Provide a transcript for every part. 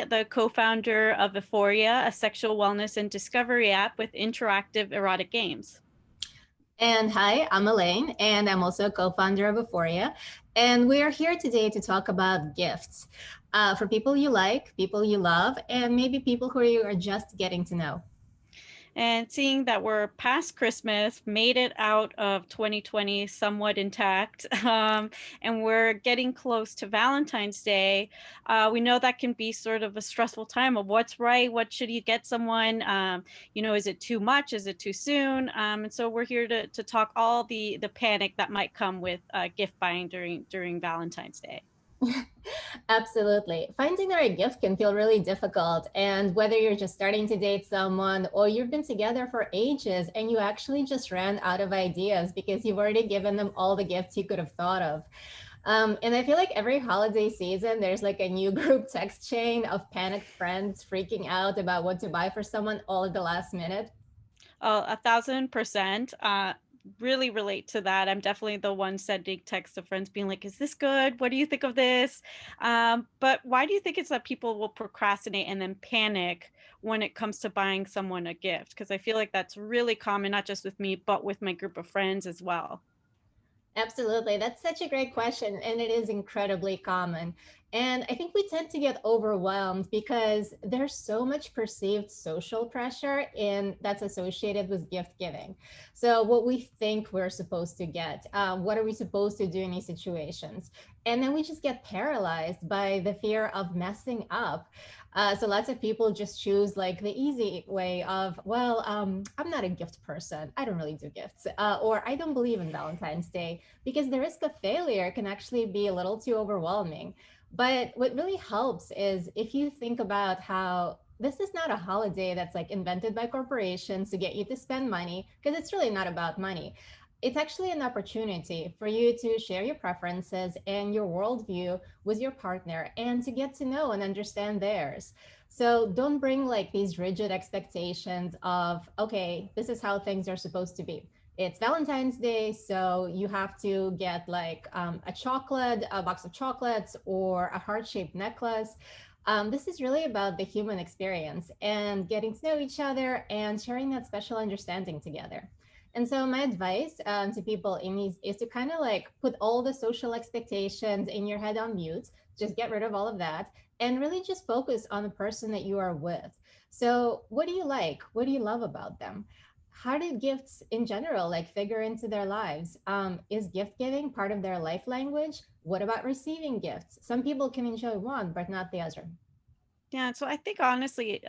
the co-founder of Eforia, a sexual wellness and discovery app with interactive erotic games. And hi, I'm Elaine, and I'm also a co-founder of Eforia. And we are here today to talk about gifts for people you like, people you love, and maybe people who you are just getting to know. And seeing that we're past Christmas, made it out of 2020 somewhat intact, and we're getting close to Valentine's Day, we know that can be sort of a stressful time of what's right, what should you get someone, is it too much, is it too soon? And so we're here to talk all the panic that might come with gift buying during Valentine's Day. Absolutely. Finding the right gift can feel really difficult. And whether you're just starting to date someone or you've been together for ages and you actually just ran out of ideas because you've already given them all the gifts you could have thought of. And I feel like every holiday season, there's like a new group text chain of panicked friends freaking out about what to buy for someone all at the last minute. Oh, 1,000%. Really relate to that. I'm definitely the one sending texts to friends being like, is this good? What do you think of this? But why do you think it's that people will procrastinate and then panic when it comes to buying someone a gift? Because I feel like that's really common, not just with me, but with my group of friends as well. Absolutely. That's such a great question. And it is incredibly common. And I think we tend to get overwhelmed because there's so much perceived social pressure in that's associated with gift giving. So what we think we're supposed to get, what are we supposed to do in these situations? And then we just get paralyzed by the fear of messing up. So lots of people just choose like the easy way of, well, I'm not a gift person. I don't really do gifts, or I don't believe in Valentine's Day because the risk of failure can actually be a little too overwhelming. But what really helps is if you think about how this is not a holiday that's like invented by corporations to get you to spend money, because it's really not about money. It's actually an opportunity for you to share your preferences and your worldview with your partner and to get to know and understand theirs. So don't bring like these rigid expectations of, okay, this is how things are supposed to be. It's Valentine's Day, so you have to get like a chocolate, a box of chocolates, or a heart-shaped necklace. This is really about the human experience and getting to know each other and sharing that special understanding together. And so my advice to people in these is to kind of like put all the social expectations in your head on mute, just get rid of all of that, and really just focus on the person that you are with. So what do you like? What do you love about them? How do gifts in general like figure into their lives? Is gift giving part of their life language? What about receiving gifts? Some people can enjoy one, but not the other. Yeah, so I think honestly,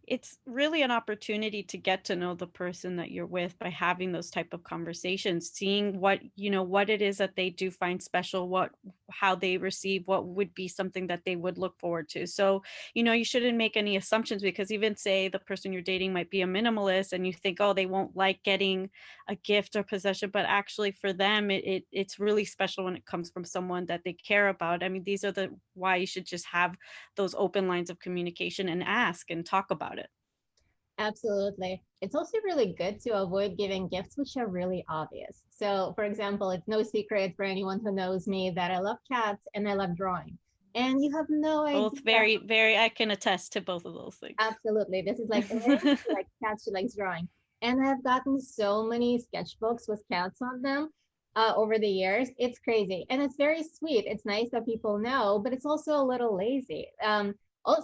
it's really an opportunity to get to know the person that you're with by having those type of conversations, seeing what it is that they do find special, how they receive, what would be something that they would look forward to. So, you shouldn't make any assumptions because even say the person you're dating might be a minimalist and you think, oh, they won't like getting a gift or possession, but actually for them, it's really special when it comes from someone that they care about. I mean, these are the why you should just have those open lines of communication and ask and talk about it. Absolutely. It's also really good to avoid giving gifts which are really obvious. So, for example, it's no secret for anyone who knows me that I love cats and I love drawing. And you have no Both idea. very, very, I can attest to both of those things. Absolutely. This is like Elaine, she likes cats, she likes drawing. And I've gotten so many sketchbooks with cats on them over the years. It's crazy. And it's very sweet. It's nice that people know, but it's also a little lazy.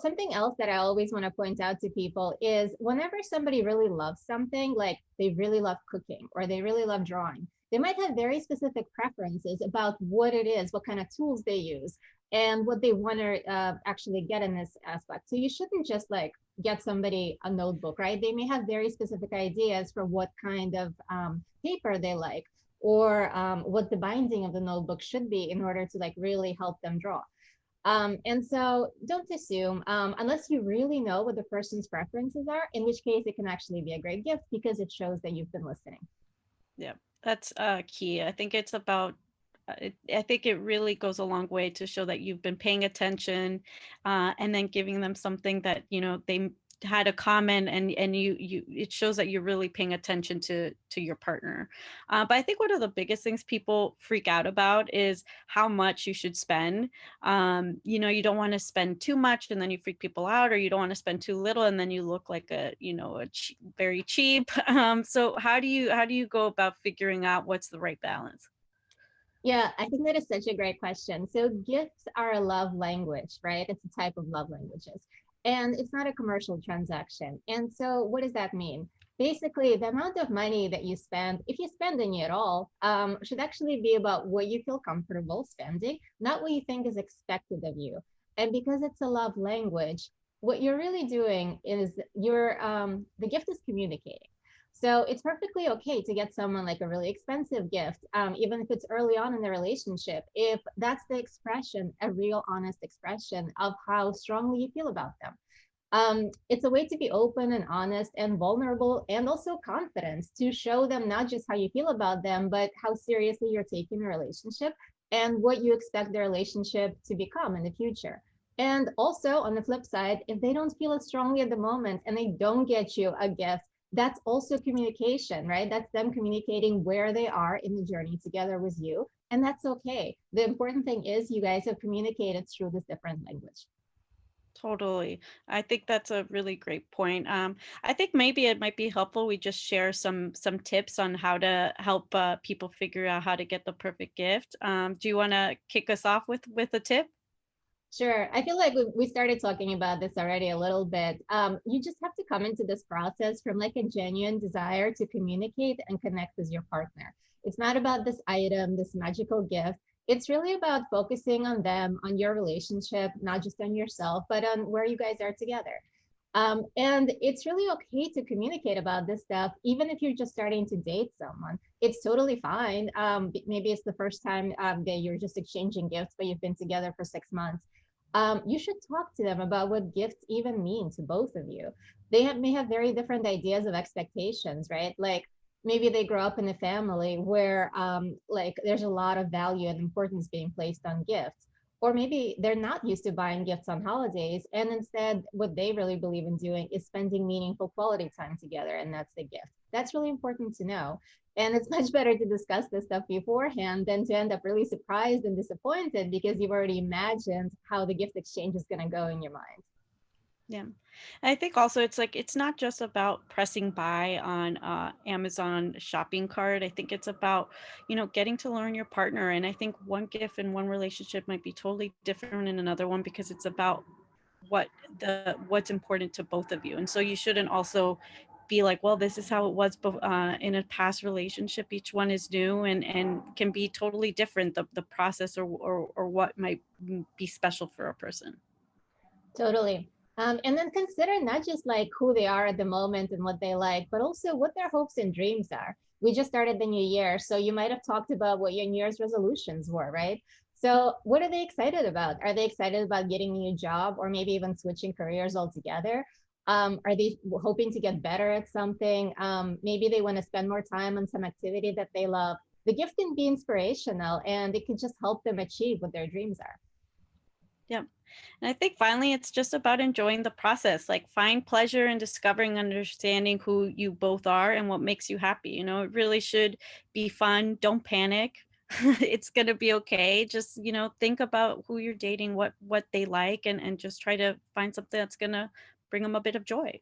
Something else that I always want to point out to people is whenever somebody really loves something, like they really love cooking or they really love drawing, they might have very specific preferences about what it is, what kind of tools they use, and what they want to actually get in this aspect. So you shouldn't just like get somebody a notebook, right? They may have very specific ideas for what kind of paper they like or what the binding of the notebook should be in order to like really help them draw. And so don't assume, unless you really know what the person's preferences are, in which case it can actually be a great gift because it shows that you've been listening. Yeah, that's key. I think it's about I think it really goes a long way to show that you've been paying attention, and then giving them something that they had a comment, and you it shows that you're really paying attention to your partner. But I think one of the biggest things people freak out about is how much you should spend. You don't want to spend too much and then you freak people out, or you don't want to spend too little and then you look like very cheap. So how do you go about figuring out what's the right balance? Yeah, I think that is such a great question. So gifts are a love language, right? It's a type of love languages. And it's not a commercial transaction. And so what does that mean? Basically, the amount of money that you spend, if you spend any at all, should actually be about what you feel comfortable spending, not what you think is expected of you. And because it's a love language, what you're really doing is the gift is communicating. So it's perfectly okay to get someone like a really expensive gift, even if it's early on in the relationship, if that's the expression, a real honest expression of how strongly you feel about them. It's a way to be open and honest and vulnerable and also confident to show them not just how you feel about them, but how seriously you're taking the relationship and what you expect the relationship to become in the future. And also on the flip side, if they don't feel it strongly at the moment and they don't get you a gift, that's also communication, right? That's them communicating where they are in the journey together with you. And that's okay. The important thing is you guys have communicated through this different language. Totally. I think that's a really great point. I think maybe it might be helpful we just share some tips on how to help people figure out how to get the perfect gift. Do you want to kick us off with a tip? Sure. I feel like we started talking about this already a little bit. You just have to come into this process from like a genuine desire to communicate and connect with your partner. It's not about this item, this magical gift. It's really about focusing on them, on your relationship, not just on yourself, but on where you guys are together. And it's really okay to communicate about this stuff, even if you're just starting to date someone. It's totally fine. Maybe it's the first time that you're just exchanging gifts, but you've been together for 6 months. You should talk to them about what gifts even mean to both of you. May have very different ideas of expectations, right? Like maybe they grow up in a family where like there's a lot of value and importance being placed on gifts, or maybe they're not used to buying gifts on holidays, and instead what they really believe in doing is spending meaningful quality time together, and that's the gift. That's really important to know. And it's much better to discuss this stuff beforehand than to end up really surprised and disappointed because you've already imagined how the gift exchange is going to go in your mind. Yeah. I think also it's like it's not just about pressing buy on Amazon shopping cart. I think it's about, getting to learn your partner. And I think one gift in one relationship might be totally different in another one because it's about what's important to both of you. And so you shouldn't also be like, well, this is how it was in a past relationship. Each one is new and can be totally different, the process or what might be special for a person. Totally. And then consider not just like who they are at the moment and what they like, but also what their hopes and dreams are. We just started the new year, so you might have talked about what your New Year's resolutions were, right? So, what are they excited about? Are they excited about getting a new job or maybe even switching careers altogether? Are they hoping to get better at something? Maybe they want to spend more time on some activity that they love. The gift can be inspirational and it can just help them achieve what their dreams are. Yeah. And I think finally it's just about enjoying the process. Like find pleasure in discovering, understanding who you both are and what makes you happy. It really should be fun. Don't panic. It's gonna be okay. Just, think about who you're dating, what they like, and just try to find something that's gonna bring them a bit of joy.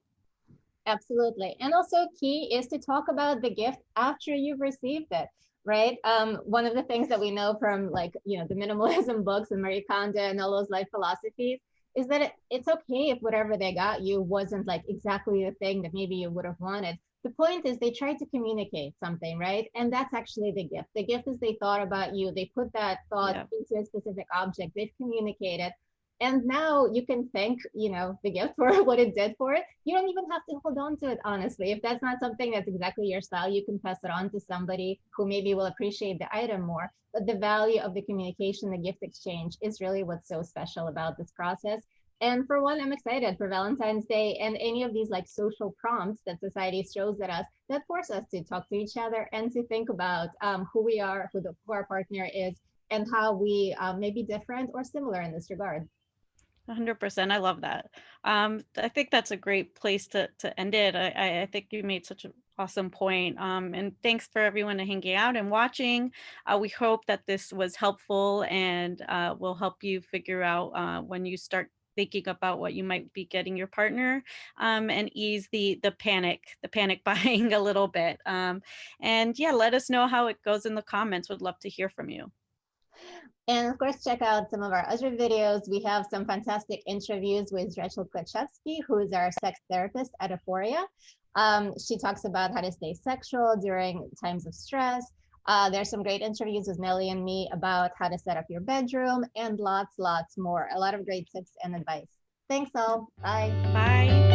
Absolutely. And also key is to talk about the gift after you've received it, right? One of the things that we know from like, the minimalism books and Marie Kondo and all those life philosophies is that it's okay if whatever they got you wasn't like exactly the thing that maybe you would have wanted. The point is they tried to communicate something, right? And that's actually the gift. The gift is they thought about you. They put that thought Yeah. into a specific object. They've communicated, and now you can thank the gift for what it did for it. You don't even have to hold on to it, honestly. If that's not something that's exactly your style, you can pass it on to somebody who maybe will appreciate the item more. But the value of the communication, the gift exchange, is really what's so special about this process. And for one, I'm excited for Valentine's Day and any of these like social prompts that society throws at us that force us to talk to each other and to think about who we are, who our partner is, and how we may be different or similar in this regard. 100%. I love that. I think that's a great place to end it. I think you made such an awesome point. And thanks for everyone hanging out and watching. We hope that this was helpful and will help you figure out when you start thinking about what you might be getting your partner, and ease the panic buying a little bit. And yeah, let us know how it goes in the comments. Would love to hear from you. And of course, check out some of our other videos. We have some fantastic interviews with Rachel Klaczewski, who is our sex therapist at Eforia. She talks about how to stay sexual during times of stress. There's some great interviews with Nelly and me about how to set up your bedroom and lots more. A lot of great tips and advice. Thanks all. Bye. Bye.